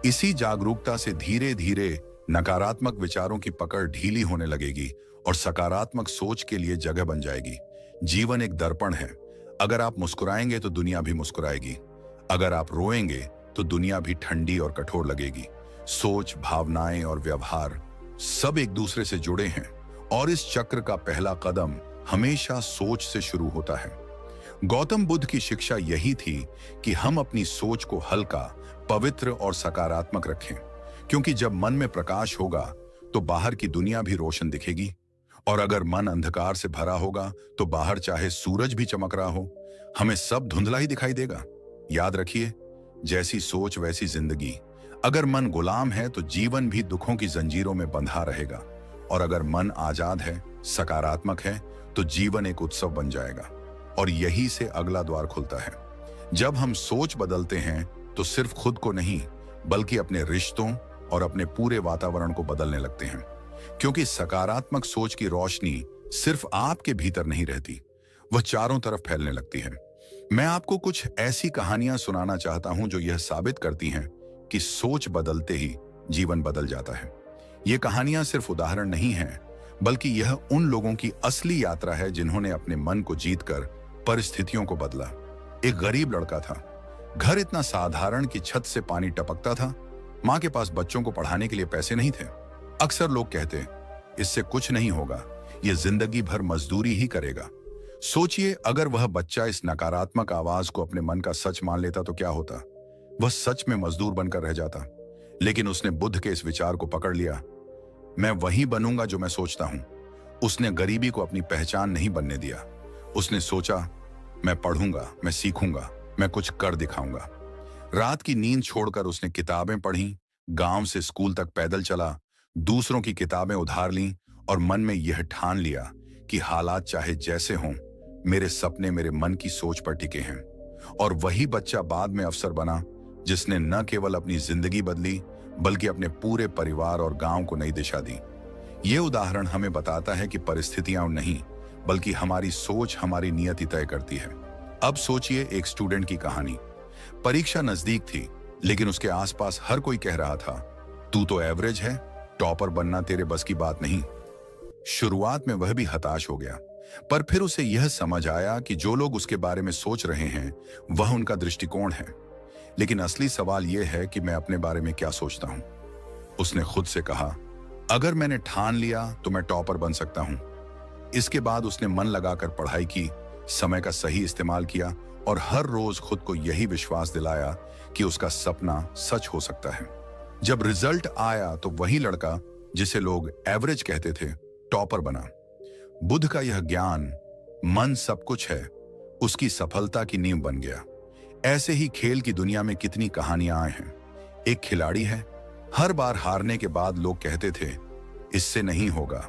इसी जागरूकता से धीरे धीरे नकारात्मक विचारों की पकड़ ढीली होने लगेगी और सकारात्मक सोच के लिए जगह बन जाएगी। जीवन एक दर्पण है। अगर आप मुस्कुराएंगे तो दुनिया भी मुस्कुराएगी। अगर आप रोएंगे तो दुनिया भी ठंडी और कठोर लगेगी। सोच, भावनाएं और व्यवहार सब एक दूसरे से जुड़े हैं और इस चक्र का पहला कदम हमेशा सोच से शुरू होता है। गौतम बुद्ध की शिक्षा यही थी कि हम अपनी सोच को हल्का, पवित्र और सकारात्मक रखें, क्योंकि जब मन में प्रकाश होगा तो बाहर की दुनिया भी रोशन दिखेगी। और अगर मन अंधकार से भरा होगा तो बाहर चाहे सूरज भी चमक रहा हो, हमें सब धुंधला ही दिखाई देगा। याद रखिए, जैसी सोच वैसी जिंदगी। अगर मन गुलाम है तो जीवन भी दुखों की जंजीरों में बंधा रहेगा, और अगर मन आजाद है, सकारात्मक है, तो जीवन एक उत्सव बन जाएगा। और यही से अगला द्वार खुलता है। जब हम सोच बदलते हैं तो सिर्फ खुद को नहीं, बल्कि अपने रिश्तों और अपने पूरे वातावरण को बदलने लगते हैं। क्योंकि सकारात्मक सोच की रोशनी सिर्फ आपके भीतर नहीं रहती, वह चारों तरफ फैलने लगती है। मैं आपको कुछ ऐसी कहानियां सुनाना चाहता हूं जो यह साबित करती हैं कि सोच बदलते ही जीवन बदल जाता है। ये कहानियां सिर्फ उदाहरण नहीं हैं, बल्कि यह उन लोगों की असली यात्रा है जिन्होंने अपने मन को जीतकर परिस्थितियों को बदला। एक गरीब लड़का था। घर इतना साधारण कि छत से पानी टपकता था। मां के पास बच्चों को पढ़ाने के लिए पैसे नहीं थे। अक्सर लोग कहते, इससे कुछ नहीं होगा, यह जिंदगी भर मजदूरी ही करेगा। सोचिए, अगर वह बच्चा इस नकारात्मक आवाज को अपने मन का सच मान लेता तो क्या होता? वह सच में मजदूर बनकर रह जाता। लेकिन उसने बुद्ध के इस विचार को पकड़ लिया, मैं वही बनूंगा जो मैं सोचता हूं। उसने गरीबी को अपनी पहचान नहीं बनने दिया। उसने सोचा, मैं पढ़ूंगा, मैं सीखूंगा, मैं कुछ कर दिखाऊंगा। रात की नींद छोड़कर उसने किताबें पढ़ी, गांव से स्कूल तक पैदल चला, दूसरों की किताबें उधार लीं और मन में यह ठान लिया कि हालात चाहे जैसे हों, मेरे सपने मेरे मन की सोच पर टिके हैं। और वही बच्चा बाद में अफसर बना, जिसने न केवल अपनी जिंदगी बदली, बल्कि अपने पूरे परिवार और गांव को नई दिशा दी। ये उदाहरण हमें बताता है कि परिस्थितियां नहीं, बल्कि हमारी सोच हमारी नियति तय करती है। अब सोचिए एक स्टूडेंट की कहानी। परीक्षा नजदीक थी, लेकिन उसके आसपास हर कोई कह रहा था, तू तो एवरेज है, टॉपर बनना तेरे बस की बात नहीं। शुरुआत में वह भी हताश हो गया, पर फिर उसे यह समझ आया कि जो लोग उसके बारे में सोच रहे हैं वह उनका दृष्टिकोण है। लेकिन असली सवाल यह है कि मैं अपने बारे में क्या सोचता हूं। उसने खुद से कहा, अगर मैंने ठान लिया तो मैं टॉपर बन सकता हूं। इसके बाद उसने मन लगाकर पढ़ाई की, समय का सही इस्तेमाल किया और हर रोज खुद को यही विश्वास दिलाया कि उसका सपना सच हो सकता है। जब रिजल्ट आया तो वही लड़का जिसे लोग एवरेज कहते थे, टॉपर बना। बुद्ध का यह ज्ञान, मन सब कुछ है, उसकी सफलता की नींव बन गया। ऐसे ही खेल की दुनिया में कितनी कहानियां आए हैं। एक खिलाड़ी है, हर बार हारने के बाद लोग कहते थे, इससे नहीं होगा।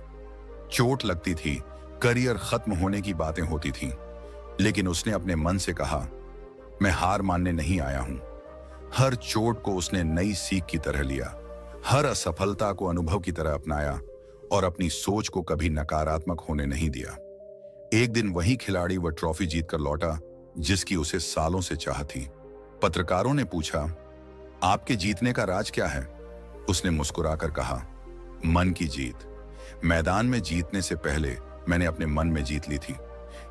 चोट लगती थी, करियर खत्म होने की बातें होती थीं, लेकिन उसने अपने मन से कहा, मैं हार मानने नहीं आया हूं। हर चोट को उसने नई सीख की तरह लिया, हर असफलता को अनुभव की तरह अपनाया और अपनी सोच को कभी नकारात्मक होने नहीं दिया। एक दिन वही खिलाड़ी वह ट्रॉफी जीतकर लौटा जिसकी उसे सालों से चाह थी। पत्रकारों ने पूछा, आपके जीतने का राज क्या है? उसने मुस्कुराकर कहा, मन की जीत। मैदान में जीतने से पहले मैंने अपने मन में जीत ली थी।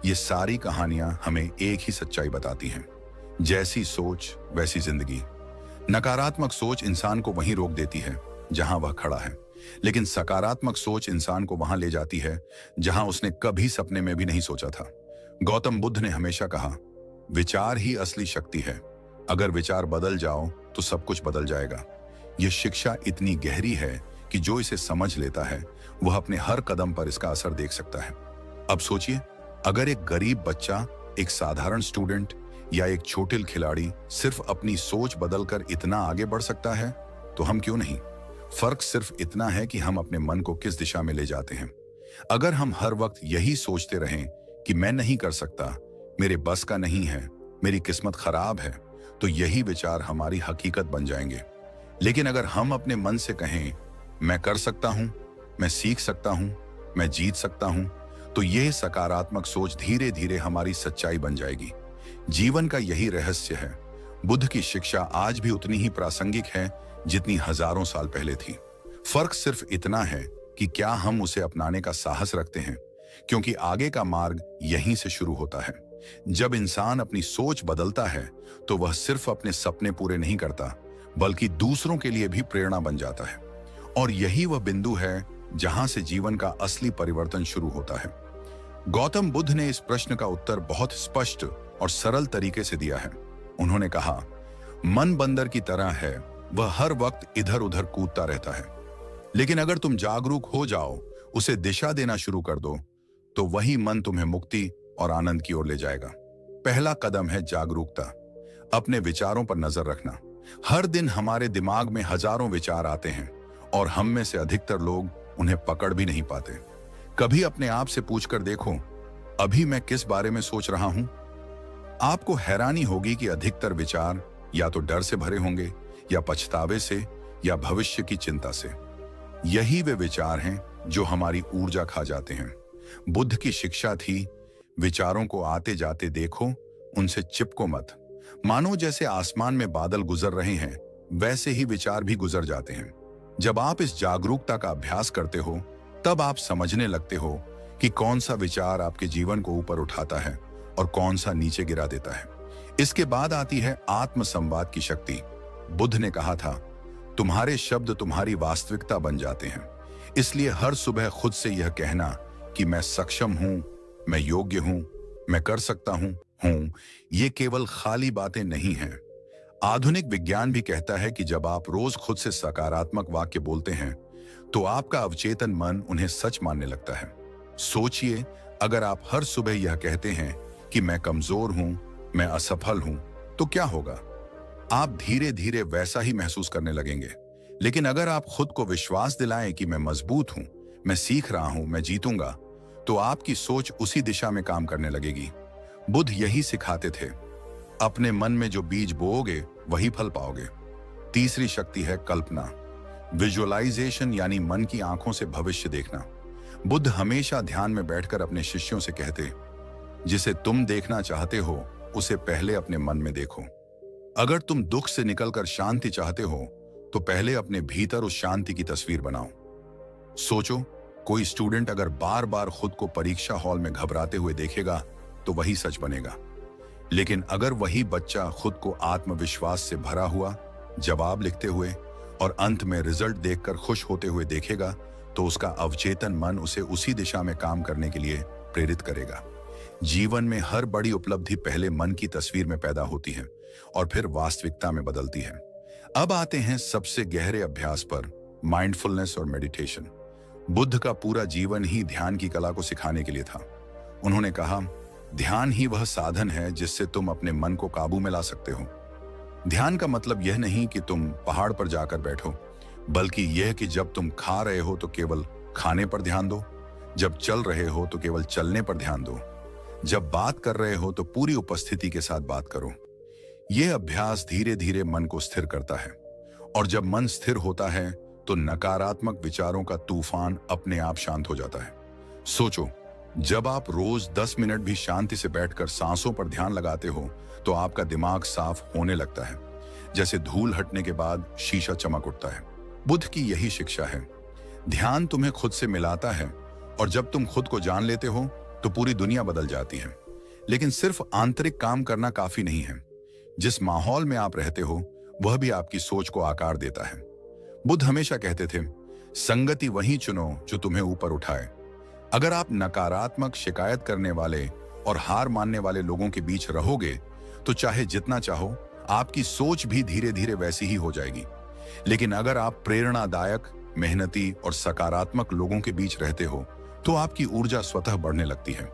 ये सारी कहानियां हमें एक ही सच्चाई बताती हैं, जैसी सोच वैसी जिंदगी। नकारात्मक सोच इंसान को वहीं रोक देती है जहां वह खड़ा है, लेकिन सकारात्मक सोच इंसान को वहां ले जाती है जहां उसने कभी सपने में भी नहीं सोचा था। गौतम बुद्ध ने हमेशा कहा, विचार ही असली शक्ति है। अगर विचार बदल जाओ तो सब कुछ बदल जाएगा। यह शिक्षा इतनी गहरी है कि जो इसे समझ लेता है वह अपने हर कदम पर इसका असर देख सकता है। अब सोचिए, अगर एक गरीब बच्चा, एक साधारण स्टूडेंट या एक चोटिल खिलाड़ी सिर्फ अपनी सोच बदलकर इतना आगे बढ़ सकता है, तो हम क्यों नहीं? फर्क सिर्फ इतना है कि हम अपने मन को किस दिशा में ले जाते हैं। अगर हम हर वक्त यही सोचते रहें कि मैं नहीं कर सकता, मेरे बस का नहीं है, मेरी किस्मत खराब है, तो यही विचार हमारी हकीकत बन जाएंगे। लेकिन अगर हम अपने मन से कहें, मैं कर सकता हूं, मैं सीख सकता हूं, मैं जीत सकता हूं, तो यह सकारात्मक सोच धीरे धीरे हमारी सच्चाई बन जाएगी। जीवन का यही रहस्य है। बुद्ध की शिक्षा आज भी उतनी ही प्रासंगिक है जितनी हजारों साल पहले थी। फर्क सिर्फ इतना है कि क्या हम उसे अपनाने का साहस रखते हैं, क्योंकि आगे का मार्ग यहीं से शुरू होता है। जब इंसान अपनी सोच बदलता है तो वह सिर्फ अपने सपने पूरे नहीं करता, बल्कि दूसरों के लिए भी प्रेरणा बन जाता है। और यही वह बिंदु है जहां से जीवन का असली परिवर्तन शुरू होता है। गौतम बुद्ध ने इस प्रश्न का उत्तर बहुत स्पष्ट और सरल तरीके से दिया है। उन्होंने कहा, मन बंदर की तरह है, वह हर वक्त इधर उधर कूदता रहता है, लेकिन अगर तुम जागरूक हो जाओ, उसे दिशा देना शुरू कर दो, तो वही मन तुम्हें मुक्ति और आनंद की ओर ले जाएगा। पहला कदम है जागरूकता। अपने विचारों पर नजर रखना। हर दिन हमारे दिमाग में हजारों विचार आते हैं और हम में से अधिकतर लोग उन्हें पकड़ भी नहीं पाते। कभी अपने आप से पूछकर देखो, अभी मैं किस बारे में सोच रहा हूं? आपको हैरानी होगी कि अधिकतर विचार या तो डर से भरे होंगे, या पछतावे से, या भविष्य की चिंता से। यही वे विचार हैं जो हमारी ऊर्जा खा जाते हैं। बुद्ध की शिक्षा थी, विचारों को आते जाते देखो, उनसे चिपको मत। मानो जैसे आसमान में बादल गुजर रहे हैं, वैसे ही विचार भी गुजर जाते हैं। जब आप इस जागरूकता का अभ्यास करते हो, तब आप समझने लगते हो कि कौन सा विचार आपके जीवन को ऊपर उठाता है और कौन सा नीचे गिरा देता है। इसके बाद आती है आत्मसंवाद की शक्ति। बुद्ध ने कहा था, तुम्हारे शब्द तुम्हारी वास्तविकता बन जाते हैं। इसलिए हर सुबह खुद से यह कहना कि मैं सक्षम हूं, मैं योग्य हूं, मैं कर सकता हूं, ये केवल खाली बातें नहीं हैं। आधुनिक विज्ञान भी कहता है कि जब आप रोज खुद से सकारात्मक वाक्य बोलते हैं, तो आपका अवचेतन मन उन्हें सच मानने लगता है। सोचिए, अगर आप हर सुबह यह कहते हैं कि मैं कमजोर हूं, मैं असफल हूं, तो क्या होगा? आप धीरे धीरे वैसा ही महसूस करने लगेंगे। लेकिन अगर आप खुद को विश्वास दिलाएं कि मैं मजबूत हूं, मैं सीख रहा हूं, मैं जीतूंगा, तो आपकी सोच उसी दिशा में काम करने लगेगी। बुद्ध यही सिखाते थे, अपने मन में जो बीज बोओगे वही फल पाओगे। तीसरी शक्ति है कल्पना, विजुअलाइजेशन, यानी मन की आंखों से भविष्य देखना। बुद्ध हमेशा ध्यान में बैठकर अपने शिष्यों से कहते, जिसे तुम देखना चाहते हो उसे पहले अपने मन में देखो। अगर तुम दुख से निकलकर शांति चाहते हो, तो पहले अपने भीतर उस शांति की तस्वीर बनाओ। सोचो, कोई स्टूडेंट अगर बार बार खुद को परीक्षा हॉल में घबराते हुए देखेगा, तो वही सच बनेगा। लेकिन अगर वही बच्चा खुद को आत्मविश्वास से भरा हुआ, जवाब लिखते हुए और अंत में रिजल्ट देखकर खुश होते हुए देखेगा, तो उसका अवचेतन मन उसे उसी दिशा में काम करने के लिए प्रेरित करेगा। जीवन में हर बड़ी उपलब्धि पहले मन की तस्वीर में पैदा होती है और फिर वास्तविकता में बदलती है। अब आते हैं सबसे गहरे अभ्यास पर, माइंडफुलनेस और मेडिटेशन। बुद्ध का पूरा जीवन ही ध्यान की कला को सिखाने के लिए था। उन्होंने कहा, ध्यान ही वह साधन है जिससे तुम अपने मन को काबू में ला सकते हो। ध्यान का मतलब यह नहीं कि तुम पहाड़ पर जाकर बैठो, बल्कि यह कि जब तुम खा रहे हो तो केवल खाने पर ध्यान दो, जब चल रहे हो तो केवल चलने पर ध्यान दो, जब बात कर रहे हो तो पूरी उपस्थिति के साथ बात करो। यह अभ्यास धीरे धीरे मन को स्थिर करता है, और जब मन स्थिर होता है तो नकारात्मक विचारों का तूफान अपने आप शांत हो जाता है। सोचो, जब आप रोज 10 मिनट भी शांति से बैठकर सांसों पर ध्यान लगाते हो, तो आपका दिमाग साफ होने लगता है। जैसे धूल हटने के बाद शीशा चमक उठता है। बुद्ध की यही शिक्षा है। ध्यान तुम्हें खुद से मिलाता है और जब तुम खुद को जान लेते हो तो पूरी दुनिया बदल जाती है। लेकिन सिर्फ आंतरिक काम करना काफी नहीं है। जिस माहौल में आप रहते हो वह भी आपकी सोच को आकार देता है। बुद्ध हमेशा कहते थे, संगति वही चुनो जो तुम्हें ऊपर उठाए। अगर आप नकारात्मक, शिकायत करने वाले और हार मानने वाले लोगों के बीच रहोगे तो चाहे जितना चाहो आपकी सोच भी धीरे धीरे वैसी ही हो जाएगी। लेकिन अगर आप प्रेरणादायक, मेहनती और सकारात्मक लोगों के बीच रहते हो तो आपकी ऊर्जा स्वतः बढ़ने लगती है।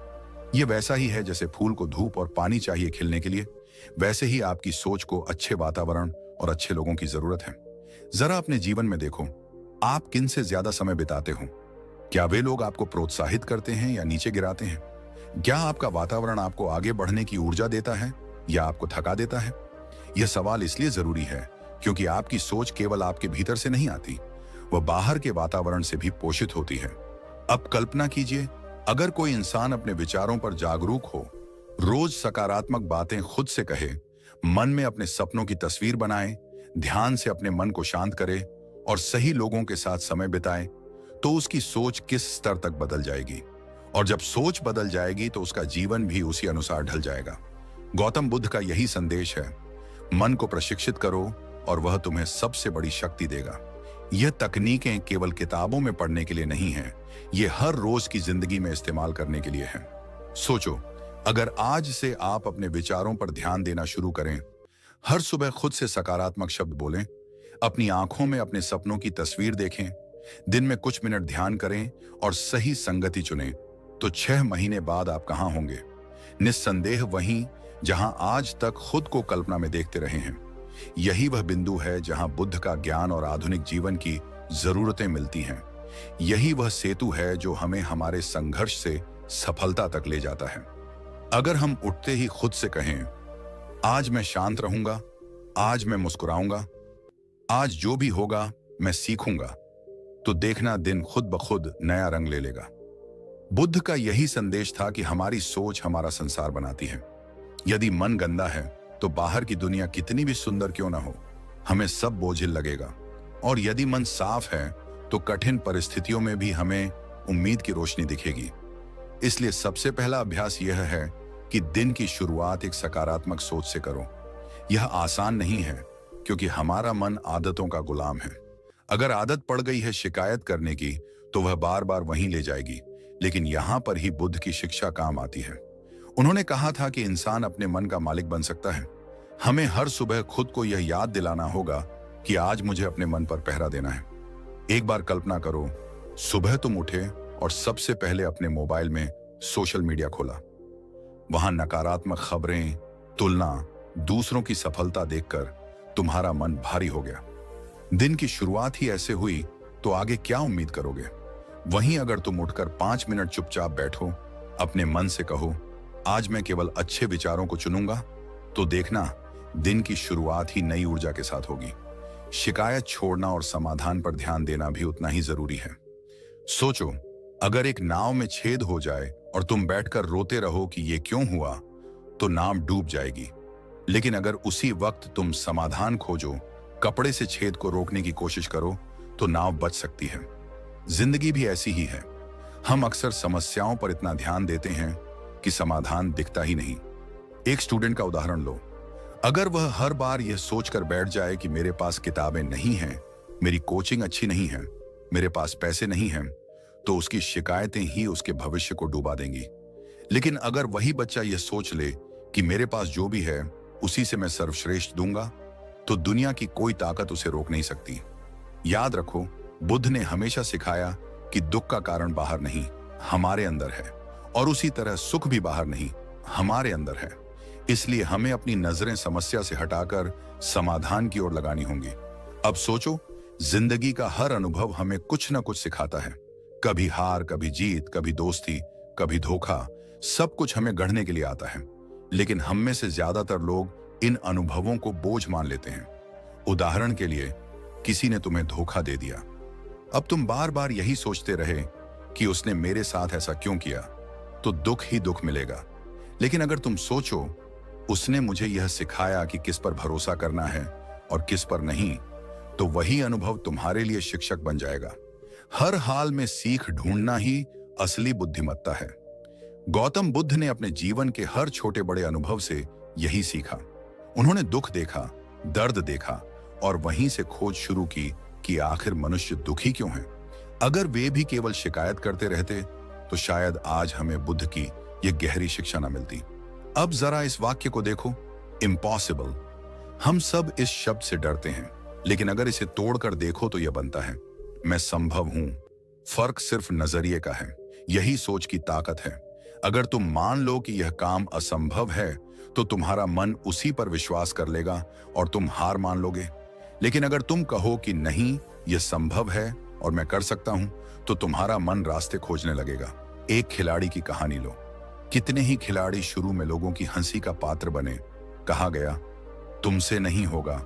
यह वैसा ही है जैसे फूल को धूप और पानी चाहिए खिलने के लिए, वैसे ही आपकी सोच को अच्छे वातावरण और अच्छे लोगों की जरूरत है। जरा अपने जीवन में देखो, आप किन से ज्यादा समय बिताते हो? क्या वे लोग आपको प्रोत्साहित करते हैं या नीचे गिराते हैं? क्या आपका वातावरण आपको आगे बढ़ने की ऊर्जा देता है या आपको थका देता है? यह सवाल इसलिए जरूरी है क्योंकि आपकी सोच केवल आपके भीतर से नहीं आती, वह बाहर के वातावरण से भी पोषित होती है। अब कल्पना कीजिए, अगर कोई इंसान अपने विचारों पर जागरूक हो, रोज सकारात्मक बातें खुद से कहे, मन में अपने सपनों की तस्वीर बनाए, ध्यान से अपने मन को शांत करे और सही लोगों के साथ समय बिताए, तो उसकी सोच किस स्तर तक बदल जाएगी। और जब सोच बदल जाएगी तो उसका जीवन भी उसी अनुसार ढल जाएगा। गौतम बुद्ध का यही संदेश है, मन को प्रशिक्षित करो और वह तुम्हें सबसे बड़ी शक्ति देगा। यह तकनीकें केवल किताबों में पढ़ने के लिए नहीं है, ये हर रोज की जिंदगी में इस्तेमाल करने के लिए है। सोचो, अगर आज से आप अपने विचारों पर ध्यान देना शुरू करें, हर सुबह खुद से सकारात्मक शब्द बोलें, अपनी आंखों में अपने सपनों की तस्वीर देखें, दिन में कुछ मिनट ध्यान करें और सही संगति चुनें, तो 6 महीने बाद आप कहां होंगे? निस्संदेह वहीं जहां आज तक खुद को कल्पना में देखते रहे हैं। यही वह बिंदु है जहां बुद्ध का ज्ञान और आधुनिक जीवन की जरूरतें मिलती हैं। यही वह सेतु है जो हमें हमारे संघर्ष से सफलता तक ले जाता है। अगर हम उठते ही खुद से कहें, आज मैं शांत रहूंगा, आज मैं मुस्कुराऊंगा, आज जो भी होगा मैं सीखूंगा, तो देखना दिन खुद ब खुद नया रंग ले लेगा। बुद्ध का यही संदेश था कि हमारी सोच हमारा संसार बनाती है। यदि मन गंदा है तो बाहर की दुनिया कितनी भी सुंदर क्यों ना हो, हमें सब बोझिल लगेगा। और यदि मन साफ है तो कठिन परिस्थितियों में भी हमें उम्मीद की रोशनी दिखेगी। इसलिए सबसे पहला अभ्यास यह है कि दिन की शुरुआत एक सकारात्मक सोच से करो। यह आसान नहीं है क्योंकि हमारा मन आदतों का गुलाम है। अगर आदत पड़ गई है शिकायत करने की तो वह बार बार वहीं ले जाएगी। लेकिन यहां पर ही बुद्ध की शिक्षा काम आती है। उन्होंने कहा था कि इंसान अपने मन का मालिक बन सकता है। हमें हर सुबह खुद को यह याद दिलाना होगा कि आज मुझे अपने मन पर पहरा देना है। एक बार कल्पना करो, सुबह तुम उठे और सबसे पहले अपने मोबाइल में सोशल मीडिया खोला। वहां नकारात्मक खबरें, तुलना, दूसरों की सफलता देखकर तुम्हारा मन भारी हो गया। दिन की शुरुआत ही ऐसे हुई तो आगे क्या उम्मीद करोगे? वहीं अगर तुम उठकर 5 मिनट चुपचाप बैठो, अपने मन से कहो, आज मैं केवल अच्छे विचारों को चुनूंगा, तो देखना दिन की शुरुआत ही नई ऊर्जा के साथ होगी। शिकायत छोड़ना और समाधान पर ध्यान देना भी उतना ही जरूरी है। सोचो, अगर एक नाव में छेद हो जाए और तुम बैठकर रोते रहो कि ये क्यों हुआ, तो नाव डूब जाएगी। लेकिन अगर उसी वक्त तुम समाधान खोजो, कपड़े से छेद को रोकने की कोशिश करो, तो नाव बच सकती है। जिंदगी भी ऐसी ही है। हम अक्सर समस्याओं पर इतना ध्यान देते हैं कि समाधान दिखता ही नहीं। एक स्टूडेंट का उदाहरण लो। अगर वह हर बार यह सोचकर बैठ जाए कि मेरे पास किताबें नहीं हैं, मेरी कोचिंग अच्छी नहीं है, मेरे पास पैसे नहीं हैं, तो उसकी शिकायतें ही उसके भविष्य को डुबा देंगी। लेकिन अगर वही बच्चा यह सोच ले कि मेरे पास जो भी है उसी से मैं सर्वश्रेष्ठ दूंगा, तो दुनिया की कोई ताकत उसे रोक नहीं सकती। याद रखो, बुद्ध ने हमेशा सिखाया कि दुख का कारण बाहर नहीं, हमारे अंदर है, और उसी तरह सुख भी बाहर नहीं, हमारे अंदर है। इसलिए हमें अपनी नजरें समस्या से हटाकर समाधान की ओर लगानी होंगी। अब सोचो, जिंदगी का हर अनुभव हमें कुछ न कुछ सिखाता है। कभी हार, कभी जीत, कभी दोस्ती, कभी धोखा, सब कुछ हमें गढ़ने के लिए आता है। लेकिन हम में से ज्यादातर लोग इन अनुभवों को बोझ मान लेते हैं। उदाहरण के लिए, किसी ने तुम्हें धोखा दे दिया। अब तुम बार बार यही सोचते रहे कि उसने मेरे साथ ऐसा क्यों किया, तो दुख ही दुख मिलेगा। लेकिन अगर तुम सोचो, उसने मुझे यह सिखाया कि किस पर भरोसा करना है और किस पर नहीं, तो वही अनुभव तुम्हारे लिए शिक्षक बन जाएगा। हर हाल में सीख ढूंढना ही असली बुद्धिमत्ता है। गौतम बुद्ध ने अपने जीवन के हर छोटे बड़े अनुभव से यही सीखा। उन्होंने दुख देखा, दर्द देखा और वहीं से खोज शुरू की कि आखिर मनुष्य दुखी क्यों है। अगर वे भी केवल शिकायत करते रहते तो शायद आज हमें बुद्ध की यह गहरी शिक्षा न मिलती। अब जरा इस वाक्य को देखो, इम्पॉसिबल। हम सब इस शब्द से डरते हैं, लेकिन अगर इसे तोड़कर देखो तो यह बनता है, मैं संभव हूं। फर्क सिर्फ नजरिए का है। यही सोच की ताकत है। अगर तुम मान लो कि यह काम असंभव है तो तुम्हारा मन उसी पर विश्वास कर लेगा और तुम हार मान लोगे। लेकिन अगर तुम कहो कि नहीं, यह संभव है और मैं कर सकता हूं, तो तुम्हारा मन रास्ते खोजने लगेगा। एक खिलाड़ी की कहानी लो। कितने ही खिलाड़ी शुरू में लोगों की हंसी का पात्र बने। कहा गया, तुमसे नहीं होगा,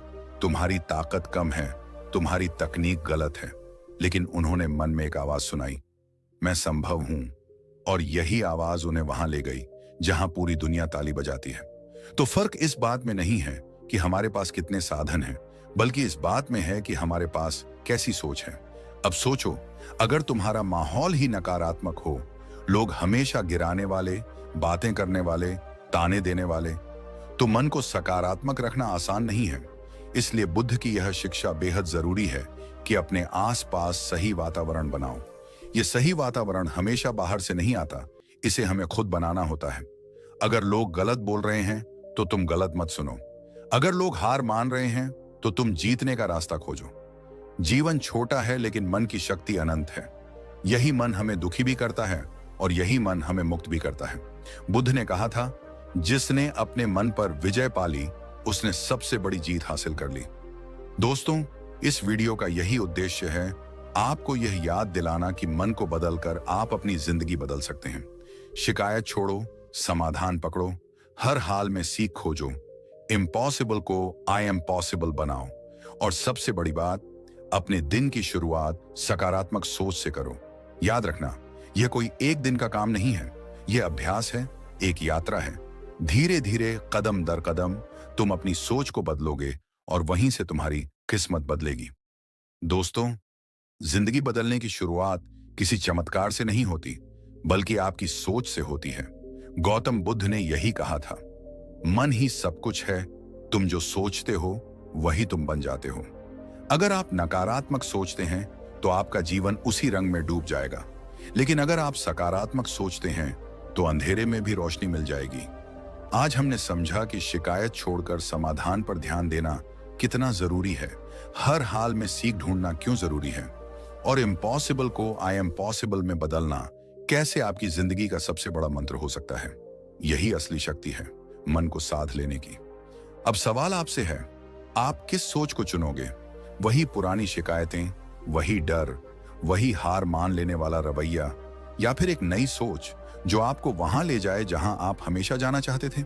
तुम्हारी ताकत कम है, तुम्हारी तकनीक गलत है। लेकिन उन्होंने मन में एक आवाज सुनाई, मैं संभव हूं। और यही आवाज उन्हें वहां ले गई जहां पूरी दुनिया ताली बजाती है। तो फर्क इस बात में नहीं है कि हमारे पास कितने साधन हैं, बल्कि इस बात में है कि हमारे पास कैसी सोच है। अब सोचो, अगर तुम्हारा माहौल ही नकारात्मक हो, लोग हमेशा गिराने वाले, बातें करने वाले, ताने देने वाले, तो मन को सकारात्मक रखना आसान नहीं है। इसलिए बुद्ध की यह शिक्षा बेहद जरूरी है कि अपने आसपास सही वातावरण बनाओ। यह सही वातावरण हमेशा बाहर से नहीं आता, इसे हमें खुद बनाना होता है। अगर लोग गलत बोल रहे हैं तो तुम गलत मत सुनो। अगर लोग हार मान रहे हैं तो तुम जीतने का रास्ता खोजो। जीवन छोटा है लेकिन मन की शक्ति अनंत है। यही मन हमें दुखी भी करता है और यही मन हमें मुक्त भी करता है। बुद्ध ने कहा था, जिसने अपने मन पर विजय पा ली उसने सबसे बड़ी जीत हासिल कर ली। दोस्तों, इस वीडियो का यही उद्देश्य है, आपको यह याद दिलाना कि मन को बदलकर आप अपनी जिंदगी बदल सकते हैं। शिकायत छोड़ो, समाधान पकड़ो, हर हाल में सीख खोजो, इम्पॉसिबल को आई एम पॉसिबल बनाओ और सबसे बड़ी बात, अपने दिन की शुरुआत सकारात्मक सोच से करो। याद रखना, यह कोई एक दिन का काम नहीं है, यह अभ्यास है, एक यात्रा है। धीरे धीरे, कदम दर कदम तुम अपनी सोच को बदलोगे और वहीं से तुम्हारी किस्मत बदलेगी। दोस्तों, जिंदगी बदलने की शुरुआत किसी चमत्कार से नहीं होती, बल्कि आपकी सोच से होती है। गौतम बुद्ध ने यही कहा था, मन ही सब कुछ है, तुम जो सोचते हो वही तुम बन जाते हो। अगर आप नकारात्मक सोचते हैं तो आपका जीवन उसी रंग में डूब जाएगा, लेकिन अगर आप सकारात्मक सोचते हैं तो अंधेरे में भी रोशनी मिल जाएगी। आज हमने समझा कि शिकायत छोड़कर समाधान पर ध्यान देना कितना जरूरी है, हर हाल में सीख ढूंढना क्यों जरूरी है, और इम्पॉसिबल को आई एम पॉसिबल में बदलना कैसे आपकी जिंदगी का सबसे बड़ा मंत्र हो सकता है। यही असली शक्ति है मन को साध लेने की। अब सवाल आपसे है, आप किस सोच को चुनोगे? वही पुरानी शिकायतें, वही डर, वही हार मान लेने वाला रवैया, या फिर एक नई सोच जो आपको वहां ले जाए जहां आप हमेशा जाना चाहते थे?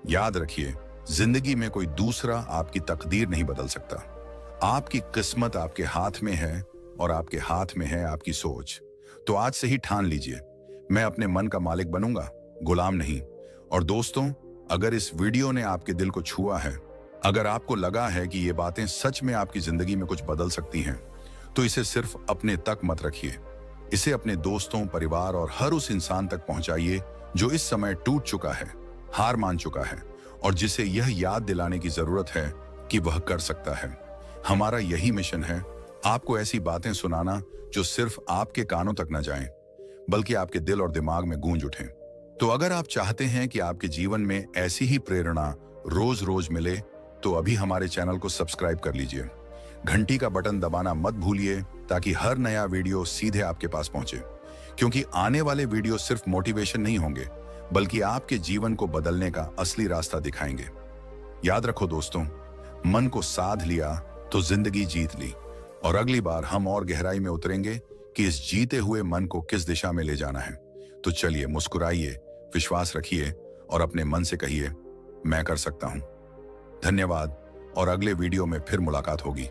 याद रखिए, जिंदगी में कोई दूसरा आपकी तकदीर नहीं बदल सकता। आपकी किस्मत आपके हाथ में है और आपके हाथ में है आपकी सोच। तो आज से ही ठान लीजिए, मैं अपने मन का मालिक बनूंगा, गुलाम नहीं। और दोस्तों, अगर इस वीडियो ने आपके दिल को छुआ है, अगर आपको लगा है कि ये बातें सच में आपकी जिंदगी में कुछ बदल सकती हैं, तो इसे सिर्फ अपने तक मत रखिए। इसे अपने दोस्तों, परिवार और हर उस इंसान तक पहुंचाइए जो इस समय टूट चुका है, हार मान चुका है और जिसे यह याद दिलाने की जरूरत है कि वह कर सकता है। हमारा यही मिशन है, आपको ऐसी बातें सुनाना जो सिर्फ आपके कानों तक न जाएं, बल्कि आपके दिल और दिमाग में गूंज उठें। तो अगर आप चाहते हैं कि आपके जीवन में ऐसी ही प्रेरणा रोज रोज मिले, तो अभी हमारे चैनल को सब्सक्राइब कर लीजिए। घंटी का बटन दबाना मत भूलिए ताकि हर नया वीडियो सीधे आपके पास पहुंचे, क्योंकि आने वाले वीडियो सिर्फ मोटिवेशन नहीं होंगे, बल्कि आपके जीवन को बदलने का असली रास्ता दिखाएंगे। याद रखो दोस्तों, मन को साध लिया तो जिंदगी जीत ली। और अगली बार हम और गहराई में उतरेंगे कि इस जीते हुए मन को किस दिशा में ले जाना है। तो चलिए, मुस्कुराइए, विश्वास रखिए और अपने मन से कहिए, मैं कर सकता हूं। धन्यवाद और अगले वीडियो में फिर मुलाकात होगी।